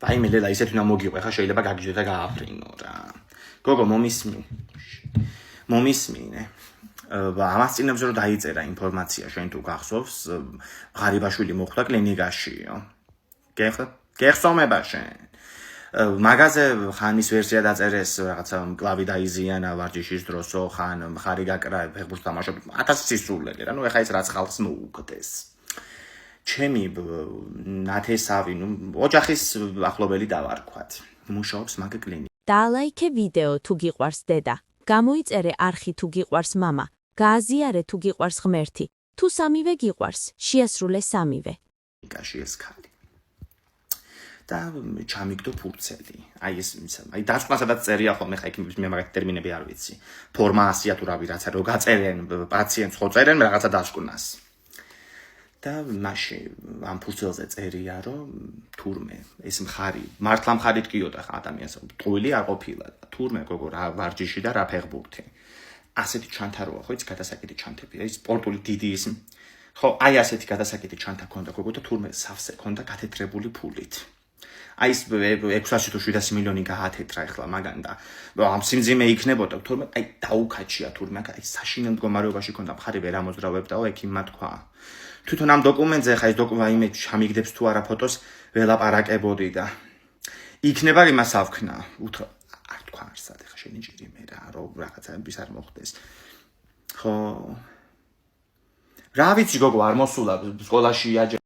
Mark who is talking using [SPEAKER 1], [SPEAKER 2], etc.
[SPEAKER 1] Vaimele la iseti una moglie, xa შეიძლება გაგიჟდე და გააფრინო რა. გოგო მომისმინე. ამას წინებს რომ დაიწერა ინფორმაცია შენ თუ გახსოვს, ღარიბაშვილი მოხვდა კლინიკაშიო. გეხსოვნება შენ. მაგაზე ხანის ვერსია დაწერეს რაღაცა კლავი დაიზიანა ვარჯიშის დროსო ხან მხარი გაკრა ფეხბურთს თამაშობ 1000 სისულელი რა ნუ ეხა ეს რაც ხალხს მოუგდეს ჩემი ნათესავი ნუ ოჯახის ახლობელი დავარქვათ მუშაობს მაგ კლინიკაში
[SPEAKER 2] დაალაიქე ვიდეო თუ გიყვარს დედა გამოიწერე არხი თუ გიყვარს мама გააზიარე თუ გიყვარს ღმერთი თუ სამივე გიყვარს შეასრულე სამივე
[SPEAKER 1] კაში ეს ხალი და ჩამიგდო ფურცელი. აი დასკვნას სადაც წერია ხოლმე ხა იქ მე მაგათ ტერმინები არ ვიცი. ფორმა 100-ია თუ რავი რაცა რო გაწერენ პაციენტს ხო წერენ რაღაცა დასკვნას. და მაშინ ამ ფურცელზე წერია რომ თურმე ეს მხარი მართლა მხარით კიოდა ხა ადამიანს ტყუილი არ ყოფილა. თურმე გოგო რა ვარჯიში და რა ფეხბურთი. ასეთი ჩანთაროა ხო იცი გადასაკეთი ჩანთები. აი სპორტული დიდი ის ხო აი ასეთი გადასაკეთი ჩანთა ქონდა გოგო და თურმე სავსე ქონდა გათეთრებული ფულით. აი 600 თუ 700 მილიონი გაათეთრა ახლა მაგან და ამ სიმძიმე იქნებოდა თურმე აი დაუკაჩია თურმე აი საშინელ მდგომარეობაში ქონდა მხარი ვერ ამოძრავებდაო ეკიმმა თქვა თვითონ ამ დოკუმენტზე ხა ეს დოკუმენტი ჩამიგდებს თუ არა ფოტოს ველაპარაკებოდი და იქნება იმას ავქნა უთხრა არ თქვა არსად ხა შენი ჭირი მე რა რომ რაღაცაების არ მოხდეს ხო რა ვიცი გოგო არ მოსულა სკოლაში